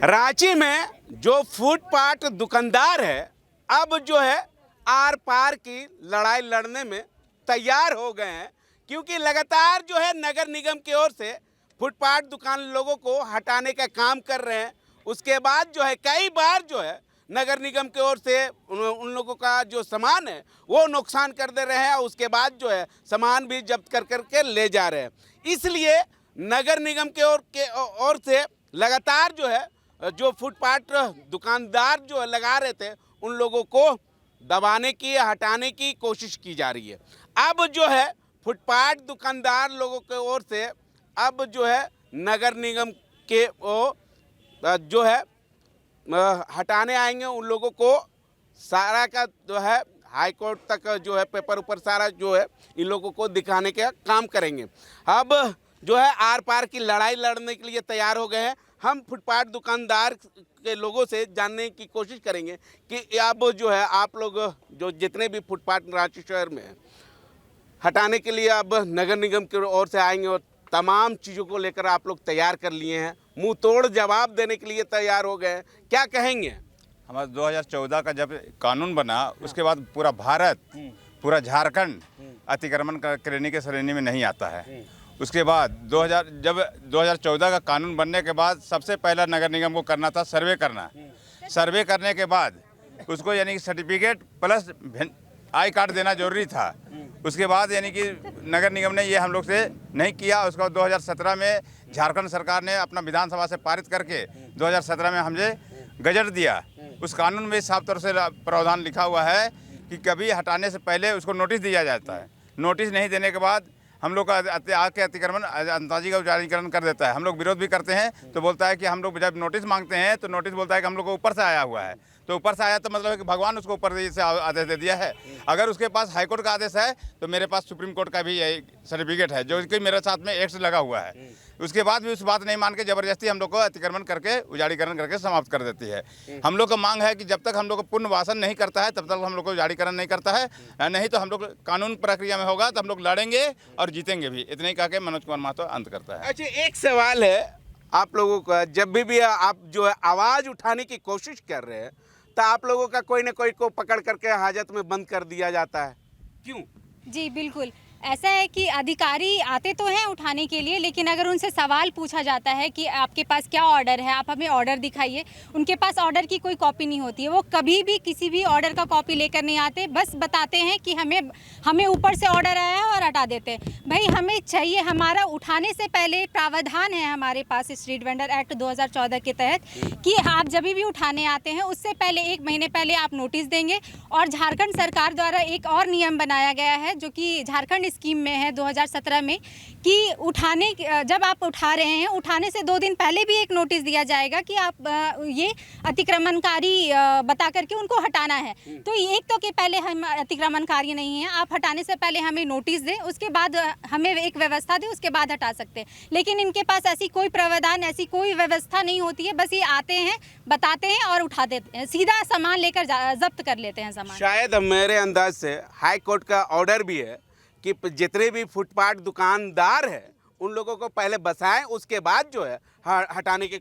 रांची में जो फुटपाथ दुकानदार है अब जो है आर पार की लड़ाई लड़ने में तैयार हो गए हैं, क्योंकि लगातार जो है नगर निगम की ओर से फुटपाथ दुकान लोगों को हटाने का काम कर रहे हैं। उसके बाद जो है कई बार जो है नगर निगम की ओर से उन लोगों का जो सामान है वो नुकसान कर दे रहे हैं। उसके बाद जो है सामान भी जब्त कर करके ले जा रहे हैं। इसलिए नगर निगम के ओर से लगातार जो है जो फुटपाथ दुकानदार जो है लगा रहे थे उन लोगों को दबाने की हटाने की कोशिश की जा रही है। अब जो है फुटपाथ दुकानदार लोगों की ओर से अब जो है नगर निगम के जो है हटाने आएंगे। उन लोगों को सारा का जो है हाई कोर्ट तक जो है पेपर ऊपर सारा जो है इन लोगों को दिखाने का काम करेंगे। अब जो है आर पार की लड़ाई लड़ने के लिए तैयार हो गए हैं। हम फुटपाथ दुकानदार के लोगों से जानने की कोशिश करेंगे कि अब जो है आप लोग जो जितने भी फुटपाथ रांची शहर में हैं हटाने के लिए अब नगर निगम की ओर से आएंगे और तमाम चीज़ों को लेकर आप लोग तैयार कर लिए हैं, मुंह तोड़ जवाब देने के लिए तैयार हो गए हैं। क्या कहेंगे? हमारा 2014 का जब कानून बना उसके बाद पूरा भारत पूरा झारखंड अतिक्रमण करने की श्रेणी में नहीं आता है। उसके बाद 2014 का कानून बनने के बाद सबसे पहला नगर निगम को करना था सर्वे करना। सर्वे करने के बाद उसको यानी कि सर्टिफिकेट प्लस आई कार्ड देना जरूरी था। उसके बाद यानी कि नगर निगम ने ये हम लोग से नहीं किया। उसके बाद 2017 में झारखंड सरकार ने अपना विधानसभा से पारित करके 2017 में हमसे गजट दिया। उस कानून में साफ तौर से प्रावधान लिखा हुआ है कि कभी हटाने से पहले उसको नोटिस दिया जाता है। नोटिस नहीं देने के बाद हम लोग का आके अतिक्रमण अंताजी का उजारीकरण कर देता है। हम लोग विरोध भी करते हैं तो बोलता है कि हम लोग जब नोटिस मांगते हैं तो नोटिस बोलता है कि हम लोग को ऊपर से आया हुआ है। तो ऊपर से आया तो मतलब है कि भगवान उसको ऊपर से आदेश दे दिया है। अगर उसके पास हाईकोर्ट का आदेश है तो मेरे पास सुप्रीम कोर्ट का भी सर्टिफिकेट है जो कि मेरे साथ में एक्ट लगा हुआ है। उसके बाद भी उस बात नहीं मान के ज़बरदस्ती हम लोग को अतिक्रमण करके उजारीकरण करके समाप्त कर देती है। हम लोग का मांग है कि जब तक हम लोग को पुनर्वासन नहीं करता है तब तक हम लोग को उजारीकरण नहीं करता है, नहीं तो हम लोग कानून प्रक्रिया में होगा तो हम लोग लड़ेंगे और जीतेंगे भी। इतने ही कह के मनोज कुमार महतो अंत करता है। अच्छा, एक सवाल है आप लोगों का, जब भी आप जो है आवाज़ उठाने की कोशिश कर रहे हैं तो आप लोगों का कोई ना कोई को पकड़ करके हाजत में बंद कर दिया जाता है, क्यों? जी बिल्कुल, ऐसा है कि अधिकारी आते तो हैं उठाने के लिए, लेकिन अगर उनसे सवाल पूछा जाता है कि आपके पास क्या ऑर्डर है, आप हमें ऑर्डर दिखाइए, उनके पास ऑर्डर की कोई कॉपी नहीं होती है। वो कभी भी किसी भी ऑर्डर का कॉपी लेकर नहीं आते, बस बताते हैं कि हमें ऊपर से ऑर्डर आया है और हटा देते हैं। भाई हमें चाहिए, हमारा उठाने से पहले प्रावधान है हमारे पास स्ट्रीट वेंडर एक्ट 2014 के तहत कि आप जब भी उठाने आते हैं उससे पहले 1 महीने पहले आप नोटिस देंगे। और झारखंड सरकार द्वारा एक और नियम बनाया गया है जो कि झारखंड स्कीम में है 2017 में कि जब आप उठा रहे हैं उठाने से 2 दिन पहले भी एक नोटिस दिया जाएगा कि आप ये अतिक्रमणकारी बता करके उनको हटाना है। तो एक तो कि पहले हम अतिक्रमणकारी नहीं हैं, आप हटाने से पहले हमें नोटिस दें, उसके बाद हमें एक व्यवस्था दें, उसके बाद हटा सकते हैं। लेकिन इनके पास ऐसी कोई प्रावधान, ऐसी कोई व्यवस्था नहीं होती है। बस ये आते हैं, बताते हैं और उठा देते हैं, सीधा सामान लेकर जब्त कर लेते हैं सामान। शायद मेरे अंदाज से हाई कोर्ट का ऑर्डर भी है कि जितने भी फुटपाथ दुकानदार हैं उन लोगों को पहले बसाएं, उसके बाद जो है हटाने के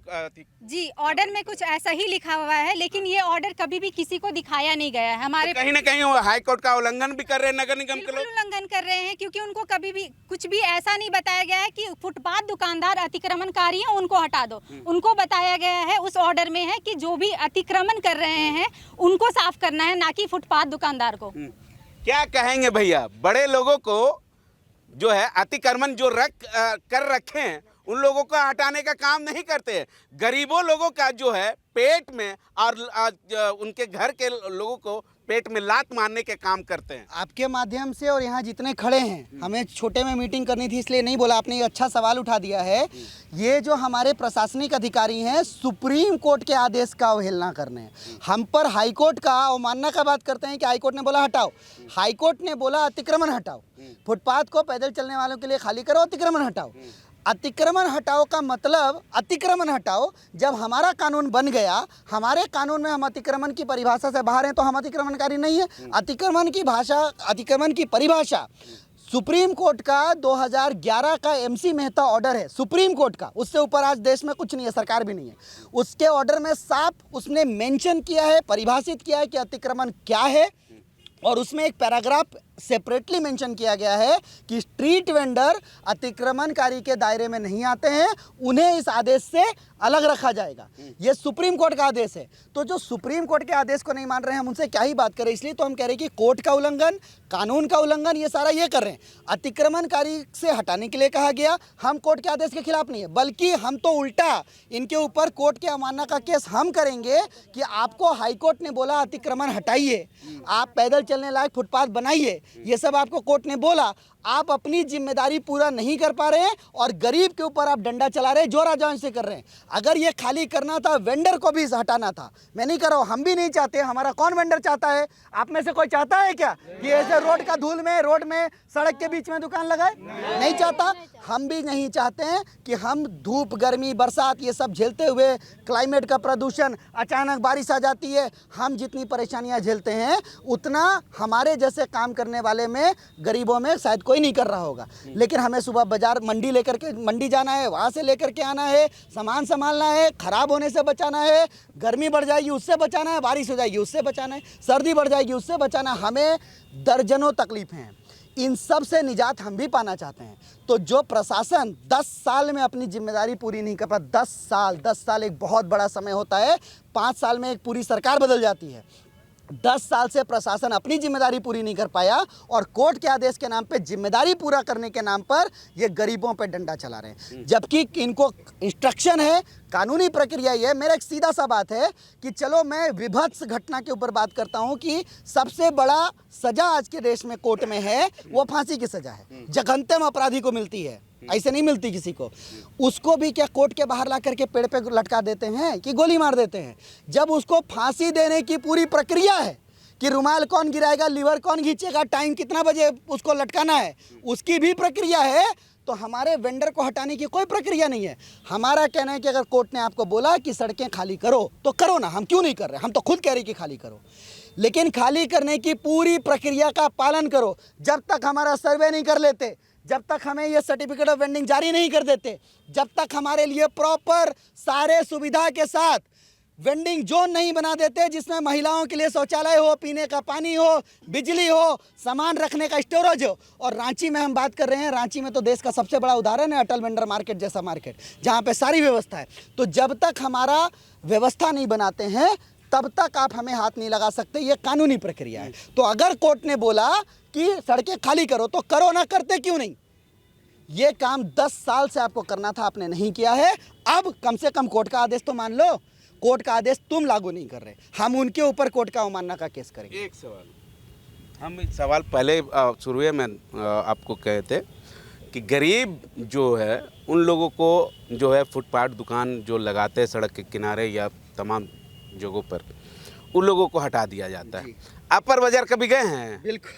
जी ऑर्डर में कुछ ऐसा ही लिखा हुआ है, लेकिन ये ऑर्डर कभी भी किसी को दिखाया नहीं गया है। हमारे तो कहीं ना कहीं हाई कोर्ट का उल्लंघन भी कर रहे हैं नगर निगम के लोग। उल्लंघन कर रहे हैं, क्योंकि उनको कभी भी कुछ भी ऐसा नहीं बताया गया है कि फुटपाथ दुकानदार अतिक्रमणकारी हैं उनको हटा दो। उनको बताया गया है उस ऑर्डर में है कि जो भी अतिक्रमण कर रहे हैं उनको साफ करना है, ना कि फुटपाथ दुकानदार को। क्या कहेंगे भैया, बड़े लोगों को जो है अतिक्रमण जो कर रखे हैं उन लोगों को हटाने का काम नहीं करते। गरीबों लोगों का जो है पेट में और उनके घर के लोगों को पेट में लात मारने के काम करते हैं। आपके माध्यम से और यहाँ जितने खड़े हैं, हमें छोटे में मीटिंग करनी थी इसलिए नहीं बोला, आपने ये अच्छा सवाल उठा दिया है। ये जो हमारे प्रशासनिक अधिकारी हैं सुप्रीम कोर्ट के आदेश का अवहेलना करने हैं, हम पर हाई कोर्ट का अवमानना का बात करते हैं कि हाई कोर्ट ने बोला हटाओ, हाई कोर्ट ने बोला अतिक्रमण हटाओ, फुटपाथ को पैदल चलने वालों के लिए खाली करो, अतिक्रमण हटाओ। अतिक्रमण हटाओ का मतलब अतिक्रमण हटाओ। जब हमारा कानून बन गया, हमारे कानून में हम अतिक्रमण की परिभाषा से बाहर हैं तो हम अतिक्रमणकारी नहीं है। अतिक्रमण की परिभाषा सुप्रीम कोर्ट का 2011 का MC मेहता ऑर्डर है, सुप्रीम कोर्ट का, उससे ऊपर आज देश में कुछ नहीं है, सरकार भी नहीं है। उसके ऑर्डर में साफ उसने मेंशन किया है, परिभाषित किया है कि अतिक्रमण क्या है, और उसमें एक पैराग्राफ सेपरेटली मेंशन किया गया है कि स्ट्रीट वेंडर अतिक्रमणकारी के दायरे में नहीं आते हैं, उन्हें इस आदेश से अलग रखा जाएगा। ये सुप्रीम कोर्ट का आदेश है। तो जो सुप्रीम कोर्ट के आदेश को नहीं मान रहे हैं, हम उनसे क्या ही बात करें। इसलिए तो हम कह रहे हैं कि कोर्ट का उल्लंघन, कानून का उल्लंघन, ये सारा ये कर रहे हैं। अतिक्रमणकारी से हटाने के लिए कहा गया, हम कोर्ट के आदेश के खिलाफ नहीं है, बल्कि हम तो उल्टा इनके ऊपर कोर्ट के अवमानना का केस हम करेंगे कि आपको हाईकोर्ट ने बोला अतिक्रमण हटाइए, आप पैदल चलने लायक फुटपाथ बनाइए, ये सब आपको कोर्ट ने बोला, आप अपनी जिम्मेदारी पूरा नहीं कर पा रहे हैं और गरीब के ऊपर आप डंडा चला रहे हैं, जो राजाओं से कर रहे हैं। अगर ये खाली करना था, वेंडर को भी हटाना था। मैं नहीं कर रहा हूँ, हम भी नहीं चाहते, हमारा कौन वेंडर चाहता है? आप में से कोई चाहता है क्या कि ऐसे रोड का धूल में, रोड में, सड़क के बीच में दुकान लगाए? नहीं चाहता। हम भी नहीं चाहते हैं कि हम धूप, गर्मी, बरसात ये सब झेलते हुए, क्लाइमेट का प्रदूषण, अचानक बारिश आ जाती है, हम जितनी परेशानियां झेलते हैं उतना हमारे जैसे काम करने वाले में, गरीबों में शायद कोई नहीं कर रहा होगा। लेकिन हमें सुबह बाजार, मंडी लेकर के, मंडी जाना है, वहाँ से लेकर के आना है, सामान संभालना है, खराब होने से बचाना है, गर्मी बढ़ जाएगी उससे बचाना है, बारिश हो जाएगी उससे बचाना है, सर्दी बढ़ जाएगी उससे बचाना है। हमें दर्जनों तकलीफें हैं, इन सब से निजात हम भी पाना चाहते हैं। तो जो प्रशासन 10 साल में अपनी जिम्मेदारी पूरी नहीं कर पाता, 10 साल एक बहुत बड़ा समय होता है, 5 साल में एक पूरी सरकार बदल जाती है। 10 साल से प्रशासन अपनी जिम्मेदारी पूरी नहीं कर पाया और कोर्ट के आदेश के नाम पे, जिम्मेदारी पूरा करने के नाम पर ये गरीबों पे डंडा चला रहे हैं, जबकि इनको इंस्ट्रक्शन है, कानूनी प्रक्रिया ये है। मेरा एक सीधा सा बात है कि चलो मैं विभत्स घटना के ऊपर बात करता हूँ कि सबसे बड़ा सजा आज के देश में कोर्ट में है, वो फांसी की सजा है, जघन्यतम अपराधी को मिलती है, ऐसे नहीं मिलती किसी को। उसको भी क्या कोर्ट के बाहर ला करके पेड़ पे लटका देते हैं कि गोली मार देते हैं? जब उसको फांसी देने की पूरी प्रक्रिया है कि रुमाल कौन गिराएगा, लीवर कौन खींचेगा, टाइम कितना बजे उसको लटकाना है, उसकी भी प्रक्रिया है। तो हमारे वेंडर को हटाने की कोई प्रक्रिया नहीं है। हमारा कहना है कि अगर कोर्ट ने आपको बोला कि सड़कें खाली करो तो करो ना, हम क्यों नहीं कर रहे? हम तो खुद कह रहे कि खाली करो, लेकिन खाली करने की पूरी प्रक्रिया का पालन करो। जब तक हमारा सर्वे नहीं कर लेते, जब तक हमें ये सर्टिफिकेट ऑफ वेंडिंग जारी नहीं कर देते, जब तक हमारे लिए प्रॉपर सारे सुविधा के साथ वेंडिंग जोन नहीं बना देते, जिसमें महिलाओं के लिए शौचालय हो, पीने का पानी हो, बिजली हो, सामान रखने का स्टोरेज हो। और रांची में हम बात कर रहे हैं, रांची में तो देश का सबसे बड़ा उदाहरण है अटल वेंडर मार्केट जैसा मार्केट, जहाँ पे सारी व्यवस्था है। तो जब तक हमारा व्यवस्था नहीं बनाते हैं, तब तक आप हमें हाथ नहीं लगा सकते, ये कानूनी प्रक्रिया है। तो अगर कोर्ट ने बोला कि सड़कें खाली करो तो करो ना, करते क्यों नहीं? ये काम 10 साल से आपको करना था, आपने नहीं किया है। अब कम से कम कोर्ट का आदेश तो मान लो। कोर्ट का आदेश तुम लागू नहीं कर रहे, हम उनके ऊपर कोर्ट का अवमानना का केस करेंगे। एक सवाल, हम एक सवाल पहले शुरू में आपको कहे थे कि गरीब जो है उन लोगों को जो है फुटपाथ दुकान जो लगाते हैं सड़क के किनारे या तमाम जगहों पर, उन लोगों को हटा दिया जाता है। अपर बाजार कभी गए हैं? बिल्कुल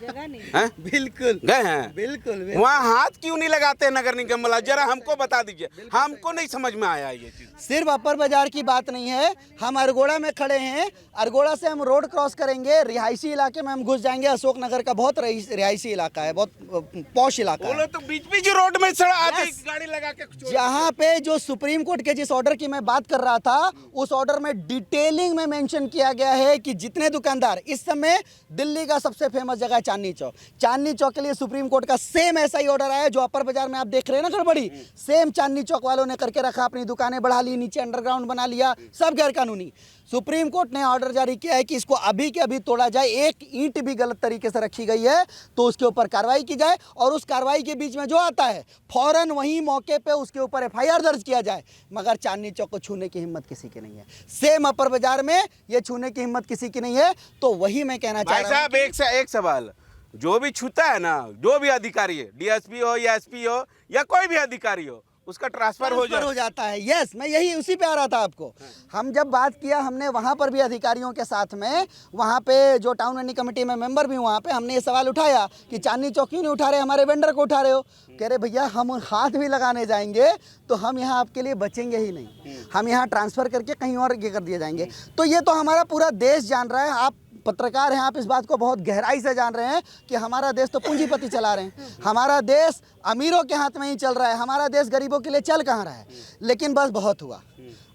जगह नहीं, हैं? बिल्कुल गए हैं? बिल्कुल। वहाँ हाथ क्यों नहीं लगाते नगर निगम वाला? जरा हमको बता दीजिए, हमको नहीं समझ में आया ये चीज़। सिर्फ अपर बाजार की बात नहीं है, हम अरगोड़ा में खड़े हैं, अरगोड़ा से हम रोड क्रॉस करेंगे, रिहायशी इलाके में हम घुस जाएंगे। अशोक नगर का बहुत रिहायशी इलाका है, बहुत पॉश इलाका है। बोलो तो बीच बीच रोड में आधी गाड़ी लगा के जहाँ पे जो सुप्रीम कोर्ट के जिस ऑर्डर की मैं बात कर रहा था, उस ऑर्डर में डिटेलिंग में मेंशन किया गया है कि जितने दुकानदार, इस समय दिल्ली का सबसे फेमस जगह चांदनी चौक, चांदनी चौक के लिए सुप्रीम कोर्ट का सेम ऐसा ही ऑर्डर आया जो अपर बाजार में आप देख रहे हैं ना गड़बड़ी, सेम चांदनी चौक वालों ने करके रखा, अपनी दुकानें बढ़ा ली, नीचे अंडरग्राउंड बना लिया, सब गैर कानूनी। सुप्रीम कोर्ट ने ऑर्डर जारी किया है कि इसको अभी के अभी तोड़ा जाए, एक ईंट भी गलत तरीके से रखी गई है तो उसके ऊपर कार्रवाई की जाए, और उस कार्रवाई के बीच में जो आता है फौरन वहीं मौके पे उसके ऊपर FIR दर्ज किया जाए। मगर चांदनी चौक को छूने की हिम्मत किसी की नहीं है, सेम अपर बाजार में ये छूने की हिम्मत किसी की नहीं है। तो वही मैं कहना चाह रहा हूँ। एक सवाल, जो भी छूता है ना, जो भी अधिकारी है, DSP हो या SP हो या कोई भी अधिकारी हो, उसका ट्रांसफर हो जाता है। यस, मैं यही उसी पे आ रहा था आपको। हम जब बात किया, हमने वहाँ पर भी अधिकारियों के साथ में, वहाँ पे जो टाउन वेंडिंग कमेटी में मेंबर भी, वहाँ पे हमने ये सवाल उठाया कि चांदनी चौक क्यों नहीं उठा रहे, हमारे वेंडर को उठा रहे हो। कह रहे भैया हम हाथ भी लगाने जाएंगे तो हम यहाँ आपके लिए बचेंगे ही नहीं, हम यहाँ ट्रांसफ़र करके कहीं और ये कर दिए जाएंगे। तो ये तो हमारा पूरा देश जान रहा है। आप पत्रकार हैं, आप इस बात को बहुत गहराई से जान रहे हैं कि हमारा देश तो पूंजीपति चला रहे हैं, हमारा देश अमीरों के हाथ में ही चल रहा है, हमारा देश गरीबों के लिए चल कहाँ रहा है। लेकिन बस बहुत हुआ,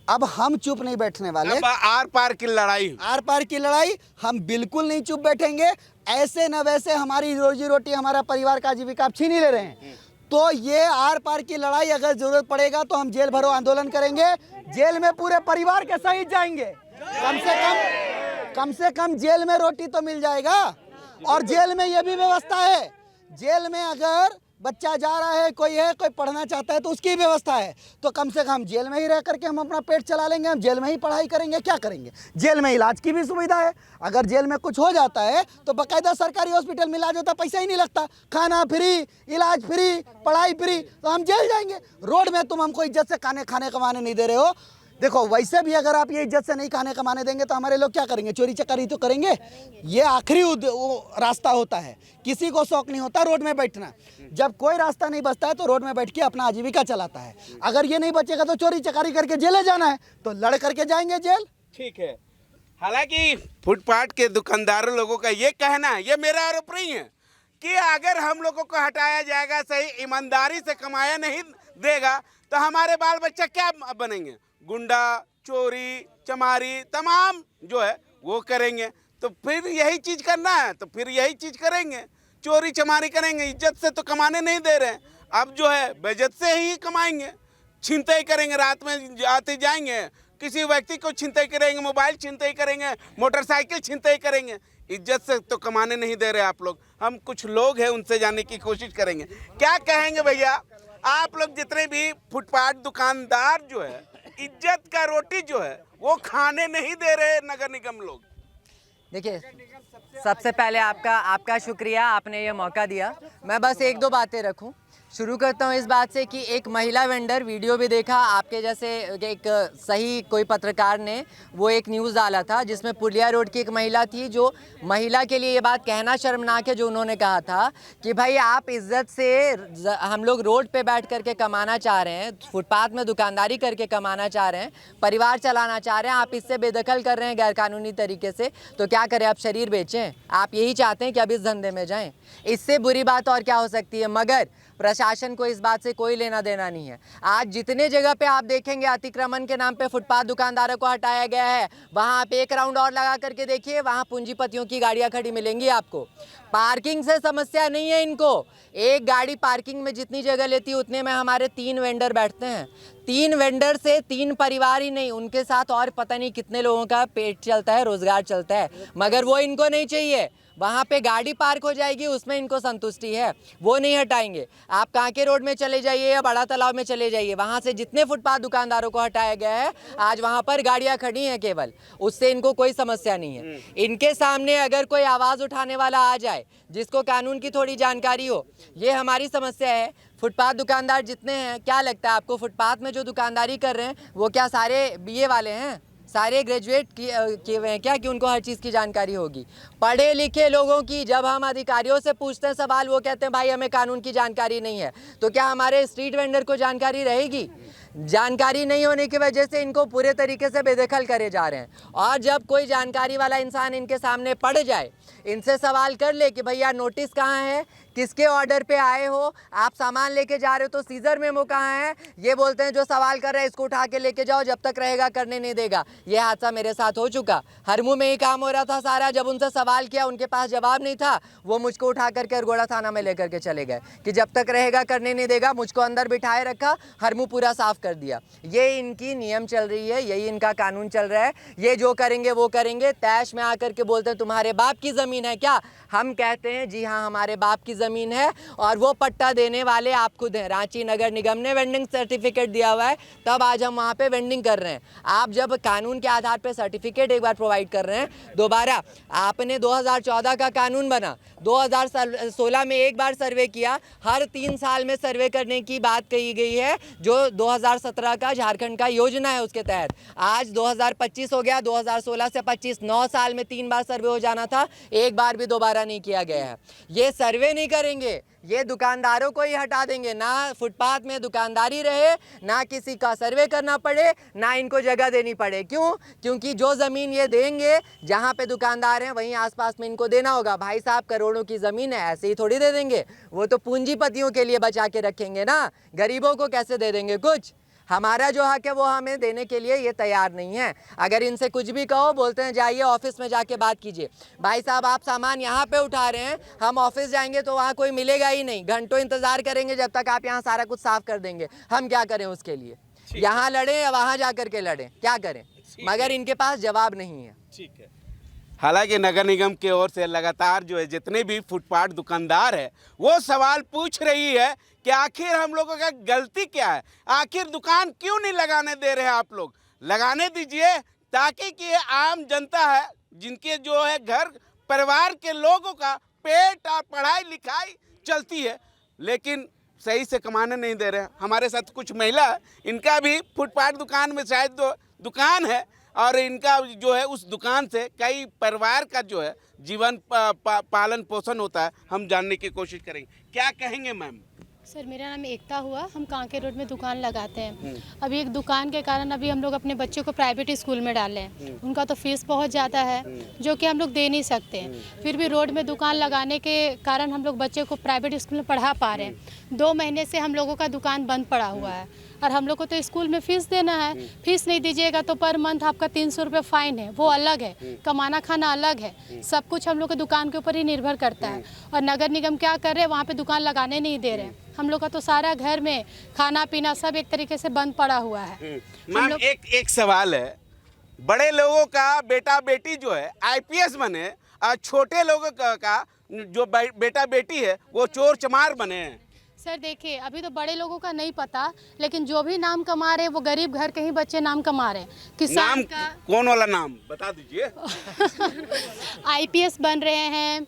अब हम चुप नहीं बैठने वाले। अब आर पार की लड़ाई, आर पार की लड़ाई हम बिल्कुल नहीं चुप बैठेंगे। ऐसे न वैसे हमारी रोजी रोटी, हमारा परिवार का आजीविका आप छीन ही ले रहे हैं, तो ये आर पार की लड़ाई अगर जरूरत पड़ेगा तो हम जेल भरो आंदोलन करेंगे, जेल में पूरे परिवार के सहित जाएंगे। कम से कम जेल में रोटी तो मिल जाएगा। और जेल में ये भी व्यवस्था है, जेल में अगर बच्चा जा रहा है, कोई पढ़ना चाहता है तो उसकी व्यवस्था है, तो कम से कम जेल में ही रह करके हम अपना पेट चला लेंगे, हम जेल में ही पढ़ाई करेंगे। क्या करेंगे, जेल में इलाज की भी सुविधा है, अगर जेल में कुछ हो जाता है तो बाकायदा सरकारी हॉस्पिटल में इलाज होता है, पैसा ही नहीं लगता, खाना फ्री, इलाज फ्री, पढ़ाई फ्री, तो हम जेल जाएंगे। रोड में तुम हमको इज्जत से खाने कमाने नहीं दे रहे हो। देखो, वैसे भी अगर आप ये इज्जत से नहीं खाने कमाने देंगे तो हमारे लोग क्या करेंगे, चोरी चकारी तो करेंगे। ये आखिरी रास्ता होता है, किसी को शौक नहीं होता रोड में बैठना। जब कोई रास्ता नहीं बचता है तो रोड में बैठ के अपना आजीविका चलाता है। अगर ये नहीं बचेगा तो चोरी चकारी करके जेल जाना है तो लड़ करके जाएंगे जेल। ठीक है। हालांकि फुटपाथ के दुकानदारों लोगों का ये कहना है, ये मेरा आरोप नहीं है, कि अगर हम लोगों को हटाया जाएगा, सही ईमानदारी से कमाया नहीं देगा तो हमारे बाल बच्चा क्या बनेंगे, गुंडा, चोरी चमारी तमाम जो है वो करेंगे। तो फिर यही चीज़ करना है तो फिर यही चीज़ करेंगे, चोरी चमारी करेंगे। इज्जत से तो कमाने नहीं दे रहे हैं, अब जो है बेइज्जत से ही कमाएंगे, छीनताई करेंगे, रात में आते जाएंगे, किसी व्यक्ति को छीनताई करेंगे, मोबाइल छीनताई करेंगे, मोटरसाइकिल छीनताई करेंगे। इज्जत से तो कमाने नहीं दे रहे आप लोग। हम कुछ लोग हैं उनसे जानने की कोशिश करेंगे। क्या कहेंगे भैया, आप लोग जितने भी फुटपाथ दुकानदार जो है, इज्जत का रोटी जो है वो खाने नहीं दे रहे नगर निगम लोग। देखिए, सबसे पहले आपका शुक्रिया, आपने ये मौका दिया। मैं बस एक दो बातें रखूं। शुरू करता हूं इस बात से कि एक महिला वेंडर, वीडियो भी देखा आपके जैसे एक सही कोई पत्रकार ने वो एक न्यूज़ डाला था जिसमें पुलिया रोड की एक महिला थी, जो महिला के लिए ये बात कहना शर्मनाक है, जो उन्होंने कहा था कि भाई आप इज्जत से, हम लोग रोड पे बैठ करके कमाना चाह रहे हैं, फुटपाथ में दुकानदारी करके कमाना चाह रहे हैं, परिवार चलाना चाह रहे हैं, आप इससे बेदखल कर रहे हैं गैरकानूनी तरीके से, तो क्या करें, आप शरीर बेचें? आप यही चाहते हैं कि अब इस धंधे में जाएं? इससे बुरी बात और क्या हो सकती है? मगर प्रशासन को इस बात से कोई लेना देना नहीं है। आज जितने जगह पे आप देखेंगे अतिक्रमण के नाम पे फुटपाथ दुकानदारों को हटाया गया है, वहाँ आप एक राउंड और लगा करके देखिए, वहाँ पूंजीपतियों की गाड़ियाँ खड़ी मिलेंगी आपको। पार्किंग से समस्या नहीं है इनको, एक गाड़ी पार्किंग में जितनी जगह लेती है उतने में हमारे 3 वेंडर बैठते हैं। 3 वेंडर से 3 परिवार ही नहीं, उनके साथ और पता नहीं कितने लोगों का पेट चलता है, रोजगार चलता है, मगर वो इनको नहीं चाहिए। वहाँ पे गाड़ी पार्क हो जाएगी, उसमें इनको संतुष्टि है, वो नहीं हटाएंगे। आप कांके रोड में चले जाइए या बड़ा तालाब में चले जाइए, वहाँ से जितने फुटपाथ दुकानदारों को हटाया गया है, आज वहाँ पर गाड़ियाँ खड़ी हैं केवल, उससे इनको कोई समस्या नहीं है। इनके सामने अगर कोई आवाज़ उठाने वाला आ जाए जिसको कानून की थोड़ी जानकारी हो, ये हमारी समस्या है। फुटपाथ दुकानदार जितने हैं, क्या लगता है आपको फुटपाथ में जो दुकानदारी कर रहे हैं वो क्या सारे BA वाले हैं, सारे ग्रेजुएट किए हुए हैं क्या कि उनको हर चीज़ की जानकारी होगी? पढ़े लिखे लोगों की जब हम अधिकारियों से पूछते हैं सवाल, वो कहते हैं भाई हमें कानून की जानकारी नहीं है। तो क्या हमारे स्ट्रीट वेंडर को जानकारी रहेगी? जानकारी नहीं होने की वजह से इनको पूरे तरीके से बेदखल करे जा रहे हैं। और जब कोई जानकारी वाला इंसान इनके सामने पड़ जाए, इनसे सवाल कर ले कि भैया नोटिस कहाँ है, किसके ऑर्डर पे आए हो, आप सामान लेके जा रहे हो तो सीजर मेमो कहाँ है, ये बोलते हैं जो सवाल कर रहे हैं इसको उठा के लेके जाओ, जब तक रहेगा करने नहीं देगा। ये हादसा मेरे साथ हो चुका। हरमू में ही काम हो रहा था सारा, जब उनसे सवाल किया उनके पास जवाब नहीं था, वो मुझको उठा करके अरगोड़ा थाना में लेकर के चले गए कि जब तक रहेगा करने नहीं देगा। मुझको अंदर बिठाए रखा, हरमू पूरा साफ कर दिया। ये इनकी नियम चल रही है, यही इनका कानून चल रहा है। ये जो करेंगे वो करेंगे। तैश में आकर के बोलते हैं तुम्हारे बाप की ज़मीन है क्या? हम कहते हैं जी हाँ, हमारे बाप की ज़मीन है, और वो पट्टा देने वाले आप खुद हैं। रांची नगर निगम ने वेंडिंग सर्टिफिकेट दिया हुआ है, तब आज हम वहाँ पे वेंडिंग कर रहे हैं। आप जब कानून के आधार पे सर्टिफिकेट एक बार प्रोवाइड कर रहे हैं, दोबारा आपने 2014 का कानून बना, 2016 में एक बार सर्वे किया, हर 3 साल में सर्वे करने की बात कही गई है, जो 2017 का झारखंड का योजना है उसके तहत। आज 2025 हो गया, 2016 से 25, 9 साल में 3 बार सर्वे हो जाना था, एक बार भी दोबारा नहीं किया गया है। ये सर्वे नहीं करेंगे, ये दुकानदारों को ही हटा देंगे, ना फुटपाथ में दुकानदारी रहे, ना किसी का सर्वे करना पड़े, ना इनको जगह देनी पड़े। क्यों? क्योंकि जो ज़मीन ये देंगे जहाँ पे दुकानदार हैं वहीं आसपास में इनको देना होगा। भाई साहब करोड़ों की ज़मीन है, ऐसे ही थोड़ी दे देंगे, वो तो पूंजीपतियों के लिए बचा के रखेंगे ना, गरीबों को कैसे दे देंगे कुछ। हमारा जो हक है वो हमें देने के लिए ये तैयार नहीं है। अगर इनसे कुछ भी कहो बोलते हैं जाइए ऑफिस में जाके बात कीजिए। भाई साहब आप सामान यहाँ पे उठा रहे हैं, हम ऑफिस जाएंगे तो वहाँ कोई मिलेगा ही नहीं, घंटों इंतज़ार करेंगे जब तक आप यहाँ सारा कुछ साफ कर देंगे। हम क्या करें उसके लिए? यहाँ लड़ें या वहाँ जा कर के लड़ें, क्या करें? मगर इनके पास जवाब नहीं है। ठीक है। हालांकि नगर निगम की ओर से लगातार जो है जितने भी फुटपाथ दुकानदार है वो सवाल पूछ रही है कि आखिर हम लोगों का गलती क्या है, आखिर दुकान क्यों नहीं लगाने दे रहे हैं आप लोग। लगाने दीजिए ताकि कि आम जनता है जिनके जो है घर परिवार के लोगों का पेट और पढ़ाई लिखाई चलती है, लेकिन सही से कमाने नहीं दे रहे हैं। हमारे साथ कुछ महिला, इनका भी फुटपाथ दुकान में शायद दुकान है और इनका जो है उस दुकान से कई परिवार का जो है जीवन पालन पोषण होता है। हम जानने की कोशिश करेंगे। क्या कहेंगे मैम? सर मेरा नाम एकता हुआ, हम कांके रोड में दुकान लगाते हैं। अभी एक दुकान के कारण अभी हम लोग अपने बच्चों को प्राइवेट स्कूल में डाले हैं, उनका तो फीस बहुत ज़्यादा है जो कि हम लोग दे नहीं सकते हैं। फिर भी रोड में दुकान लगाने के कारण हम लोग बच्चे को प्राइवेट स्कूल में पढ़ा पा रहे हैं। 2 महीने से हम लोगों का दुकान बंद पड़ा हुआ है और हम लोग को तो स्कूल में फ़ीस देना है। फीस नहीं दीजिएगा तो पर मंथ आपका 300 रुपये फ़ाइन है, वो अलग है, कमाना खाना अलग है, सब कुछ हम लोग के दुकान के ऊपर ही निर्भर करता है। और नगर निगम क्या कर रहे हैं, वहाँ पे दुकान लगाने नहीं दे रहे हैं। हम लोग का तो सारा घर में खाना पीना सब एक तरीके से बंद पड़ा हुआ है। मैम एक सवाल है, बड़े लोगों का बेटा बेटी जो है IPS बने और छोटे लोगों का जो बेटा बेटी है वो चोर चमार बने हैं। सर देखिए अभी तो बड़े लोगों का नहीं पता, लेकिन जो भी नाम कमा रहे हैं वो गरीब घर के ही बच्चे नाम कमा रहे हैं। किसान नाम का कौन वाला नाम बता दीजिए। IPS बन रहे हैं,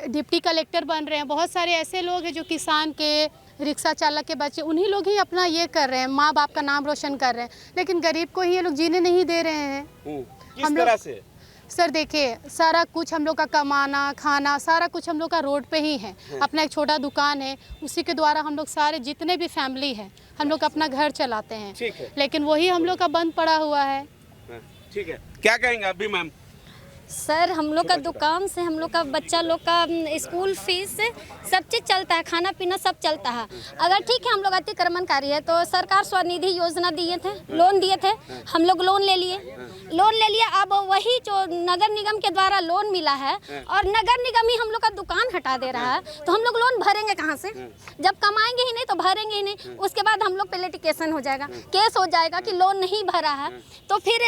डिप्टी कलेक्टर बन रहे हैं, बहुत सारे ऐसे लोग हैं जो किसान के, रिक्शा चालक के बच्चे, उन्हीं लोग ही अपना ये कर रहे हैं, माँ बाप का नाम रोशन कर रहे हैं। लेकिन गरीब को ही ये लोग जीने नहीं दे रहे हैं। किस तरह से? सर देखिए सारा कुछ हम लोग का कमाना खाना सारा कुछ हम लोग का रोड पे ही है। अपना एक छोटा दुकान है, उसी के द्वारा हम लोग सारे जितने भी फैमिली हैं हम लोग अपना घर चलाते हैं। ठीक है। लेकिन वही हम लोग का बंद पड़ा हुआ है। ठीक है, क्या कहेंगे अभी मैम? सर हम लोग का दुकान से हम लोग का बच्चा लोग का स्कूल फीस से सब चीज़ चलता है, खाना पीना सब चलता है। अगर ठीक है हम लोग अतिक्रमणकारी है तो सरकार स्वनिधि योजना दिए थे, लोन दिए थे, हम लोग लोन ले लिए। अब वही जो नगर निगम के द्वारा लोन मिला है और नगर निगम ही हम लोग का दुकान हटा दे रहा है, तो हम लोग लोन भरेंगे कहाँ से? जब कमाएंगे ही नहीं तो भरेंगे ही नहीं। उसके बाद हम लोग पे लिटिगेशन हो जाएगा, केस हो जाएगा कि लोन नहीं भरा है, तो फिर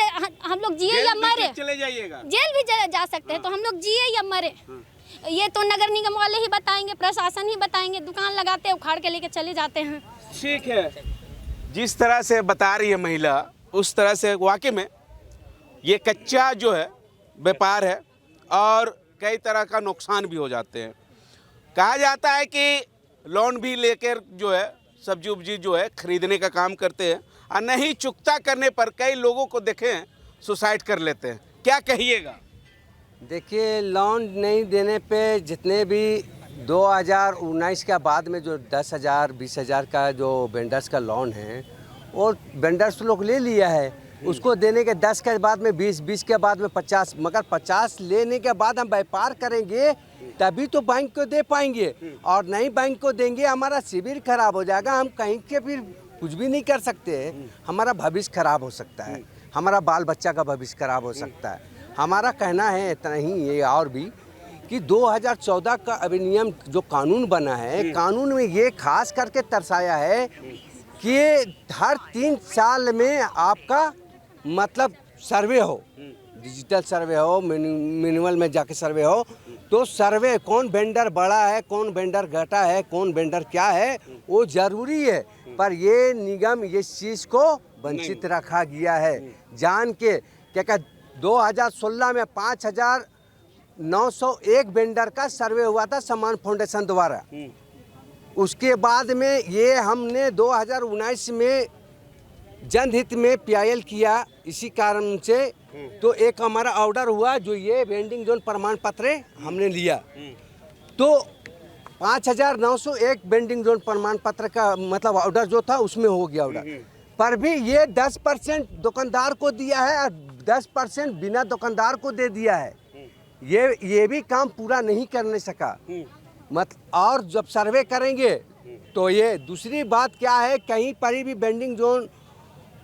हम लोग जिए या मरे, चले जाइएगा, जेल भी जा सकते हैं। तो हम लोग जिए या मरे ये तो नगर निगम वाले ही बताएंगे, प्रशासन ही बताएंगे। दुकान लगाते हैं उखाड़ के लेके चले जाते हैं। ठीक है, जिस तरह से बता रही है महिला उस तरह से वाकई में ये कच्चा जो है व्यापार है और कई तरह का नुकसान भी हो जाते हैं। कहा जाता है कि लोन भी लेकर जो है सब्जी उब्जी जो है खरीदने का काम करते हैं और नहीं चुकता करने पर कई लोगों को देखें सुसाइड कर लेते हैं। क्या कहिएगा? देखिए लोन नहीं देने पे जितने भी 2019 के बाद में जो 10,000 20,000 का जो वेंडर्स का लोन है और वेंडर्स लोग ले लिया है, उसको देने के 10 के बाद में 20, 20 के बाद में 50, मगर 50 लेने के बाद हम व्यापार करेंगे तभी तो बैंक को दे पाएंगे, और नहीं बैंक को देंगे हमारा सिविल खराब हो जाएगा, हम कहीं के फिर कुछ भी नहीं कर सकते हैं, हमारा भविष्य खराब हो सकता है, हमारा बाल बच्चा का भविष्य खराब हो सकता है। हमारा कहना है इतना ही ये और भी कि 2014 का अधिनियम जो कानून बना है, कानून में ये खास करके दर्शाया है कि हर 3 साल में आपका मतलब सर्वे हो, डिजिटल सर्वे हो, मैनुअल में जाके सर्वे हो, तो सर्वे कौन वेंडर बड़ा है, कौन वेंडर घटा है, कौन वेंडर क्या है वो ज़रूरी है। पर ये निगम इस चीज़ को वंचित रखा गया है जान के। क्या 2016 में 5,901 वेंडर का सर्वे हुआ था समान फाउंडेशन द्वारा। उसके बाद में ये हमने 2019 में जनहित में PIL किया, इसी कारण से तो एक हमारा ऑर्डर हुआ जो ये वेंडिंग जोन प्रमाण पत्र हमने लिया। तो 5,901 वेंडिंग जोन प्रमाण पत्र का मतलब ऑर्डर जो था उसमें हो गया ऑर्डर, पर भी ये 10% दुकानदार को दिया है और 10% बिना दुकानदार को दे दिया है। ये भी काम पूरा नहीं करने सका। और जब सर्वे करेंगे तो ये दूसरी बात क्या है, कहीं पर भी vending zone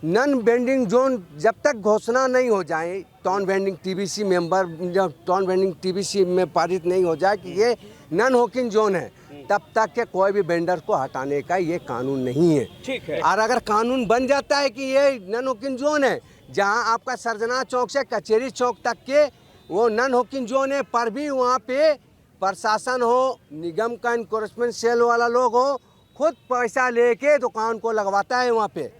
non vending zone जब तक घोषणा नहीं हो जाए, टाउन वेंडिंग टीबीसी मेंबर जब टाउन वेंडिंग टीबीसी में पारित नहीं हो जाए कि ये नन हॉकिंग जोन है, तब तक के कोई भी वेंडर को हटाने का ये कानून नहीं है। ठीक है। और अगर कानून बन जाता है कि ये नन हॉकिंग जोन है, जहां आपका सरजना चौक से कचेरी चौक तक के वो नन हॉकिंग जोन है, पर भी वहाँ पे प्रशासन हो, निगम का इनकोर्समेंट सेल वाला लोग हो, खुद पैसा लेके दुकान को लगवाता है वहाँ पे।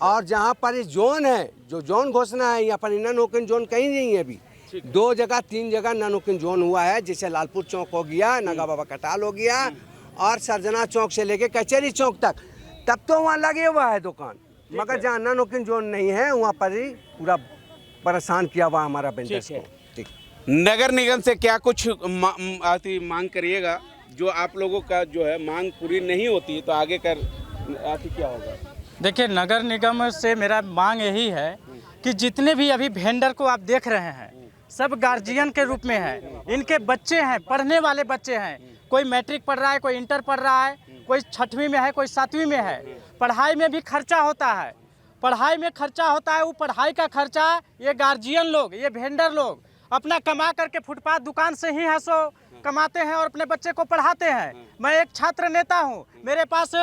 और जहाँ पर इस जोन है, जो जोन घोषणा है, यहाँ पर नन हॉकिंग जोन कहीं नहीं है अभी। 2 जगह 3 जगह नन हॉकिंग जोन हुआ है, जैसे लालपुर चौक हो गया, नगा बाबा कटाल हो गया और सरजना चौक से लेके कचेरी चौक तक, तब तो वहाँ लगे हुआ है दुकान। मगर जहाँ नन हॉकिंग जोन नहीं है वहाँ पर ही पूरा परेशान किया हुआ हमारा वेंडर्स को। ठीक। नगर निगम से क्या कुछ मांग करिएगा? जो आप लोगों का जो है मांग पूरी नहीं होती तो आगे कर क्या होगा? देखिए, नगर निगम से मेरा मांग यही है कि जितने भी अभी वेंडर को आप देख रहे हैं, सब गार्जियन के रूप में है। इनके बच्चे हैं, पढ़ने वाले बच्चे हैं। कोई मैट्रिक पढ़ रहा है, कोई इंटर पढ़ रहा है, कोई 6वीं में है, कोई 7वीं में है। पढ़ाई में भी खर्चा होता है, पढ़ाई में खर्चा होता है। वो पढ़ाई का खर्चा ये गार्जियन लोग, ये वेंडर लोग अपना कमा करके फुटपाथ दुकान से ही है सो कमाते हैं और अपने बच्चे को पढ़ाते हैं। मैं एक छात्र नेता हूँ, मेरे पास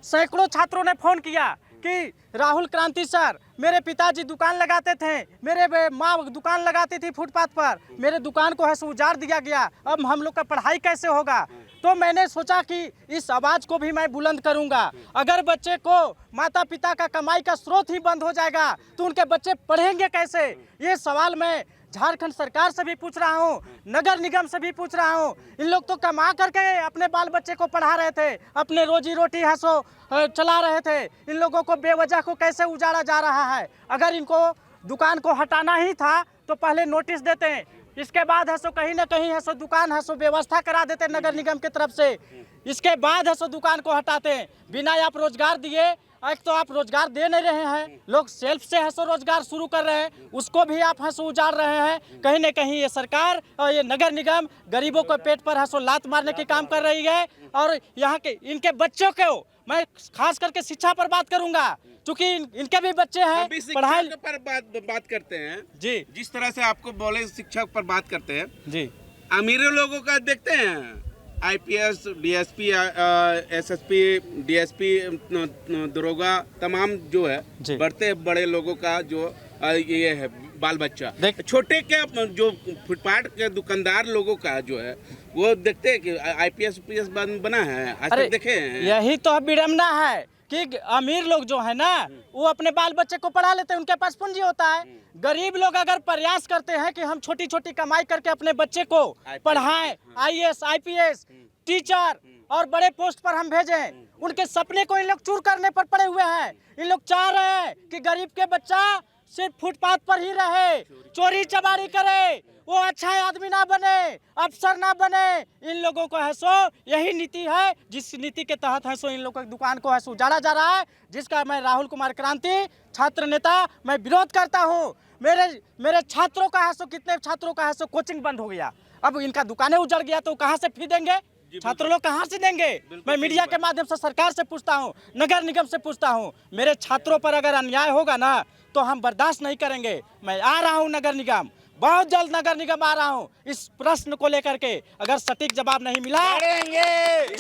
सैकड़ों छात्रों ने फ़ोन किया कि राहुल क्रांति सर, मेरे पिताजी दुकान लगाते थे, मेरे माँ दुकान लगाती थी फुटपाथ पर, मेरे दुकान को है सो उजाड़ दिया गया, अब हम लोग का पढ़ाई कैसे होगा? तो मैंने सोचा कि इस आवाज़ को भी मैं बुलंद करूंगा। अगर बच्चे को माता पिता का कमाई का स्रोत ही बंद हो जाएगा तो उनके बच्चे पढ़ेंगे कैसे? ये सवाल मैं झारखंड सरकार से भी पूछ रहा हूँ, नगर निगम से भी पूछ रहा हूँ। इन लोग तो कमा करके अपने बाल बच्चे को पढ़ा रहे थे, अपने रोजी रोटी है सो चला रहे थे। इन लोगों को बेवजह को कैसे उजाड़ा जा रहा है? अगर इनको दुकान को हटाना ही था तो पहले नोटिस देते हैं, इसके बाद है सो कहीं ना कहीं है सो दुकान है सो व्यवस्था करा देते नगर निगम की तरफ से, इसके बाद है सो दुकान को हटाते हैं। बिना आप रोजगार दिए, एक तो आप रोजगार दे नहीं रहे हैं, लोग सेल्फ से है सो रोजगार शुरू कर रहे हैं, उसको भी आप है सो उजाड़ रहे हैं। कहीं ना कहीं ये सरकार और ये नगर निगम गरीबों को पेट पर है सो लात मारने के काम कर रही है। और यहाँ के इनके बच्चों को मैं खास करके शिक्षा पर बात करूंगा, क्योंकि इनके भी बच्चे हैं, पढ़ाई पर बात करते हैं जी। जिस तरह से आपको बोले शिक्षक पर बात करते हैं जी, अमीरों लोगों का देखते हैं, आईपीएस, डीएसपी, एसएसपी, डीएसपी, दरोगा, तमाम जो है बढ़ते बड़े लोगों का जो ये है बाल बच्चा, छोटे के जो फुटपाथ के दुकानदार लोगों का जो है वो देखते हैं कि आईपीएस पीएस बना है, आज तक देखे हैं। यही तो विडम्बना है कि अमीर लोग जो है ना वो अपने बाल बच्चे को पढ़ा लेते हैं, उनके पास पूंजी होता है। गरीब लोग अगर प्रयास करते हैं कि हम छोटी छोटी कमाई करके अपने बच्चे को पढ़ाएं, आईएएस, आईपीएस, टीचर और बड़े पोस्ट पर हम भेजें, उनके सपने को इन लोग चूर करने पर पड़े हुए हैं। इन लोग चाह रहे हैं कि गरीब के बच्चा सिर्फ फुटपाथ पर ही रहे, चोरी चमारी करे, वो अच्छा आदमी ना बने, अफसर ना बने। इन लोगों को है सो यही नीति है, जिस नीति के तहत है सो इन लोगों के दुकान को है सो उजाड़ा जा रहा है, जिसका मैं राहुल कुमार क्रांति छात्र नेता मैं विरोध करता हूँ। मेरे छात्रों का है सो, कितने छात्रों का है सो कोचिंग बंद हो गया, अब इनका दुकानें उजड़ गया तो कहाँ से फी देंगे? छात्र लोग कहाँ से देंगे? मैं मीडिया के माध्यम से सरकार से पूछता हूँ, नगर निगम से पूछता हूँ, मेरे छात्रों पर अगर अन्याय होगा ना तो हम बर्दाश्त नहीं करेंगे। मैं आ रहा हूँ नगर निगम, बहुत जल्द नगर निगम आ रहा हूँ। इस प्रश्न को लेकर के अगर सटीक जवाब नहीं मिला जीतेंगे,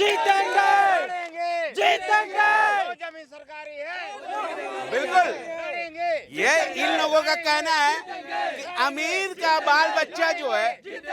जीतेंगे। जमीन सरकारी है, बिल्कुल। ये इन लोगों का कहना है कि अमीर का बाल बच्चा जो है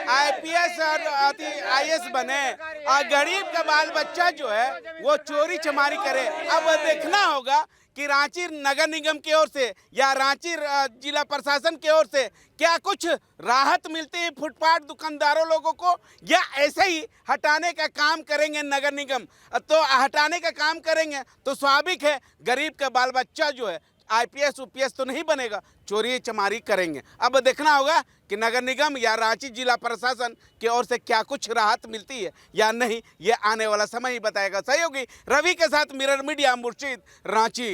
आईपीएस और आईएएस बने और गरीब का बाल बच्चा जो है वो चोरी चमारी करे। अब देखना होगा कि रांची नगर निगम की ओर से या रांची जिला प्रशासन की ओर से क्या कुछ राहत मिलती है फुटपाथ दुकानदारों लोगों को, या ऐसे ही हटाने का काम करेंगे नगर निगम। तो हटाने का काम करेंगे तो स्वाभाविक है गरीब का बाल बच्चा जो है आईपीएस यूपीएस तो नहीं बनेगा, चोरी चमारी करेंगे। अब देखना होगा कि नगर निगम या रांची जिला प्रशासन की ओर से क्या कुछ राहत मिलती है या नहीं, ये आने वाला समय ही बताएगा। सहयोगी रवि के साथ मिरर मीडिया, मुर्शीद, रांची।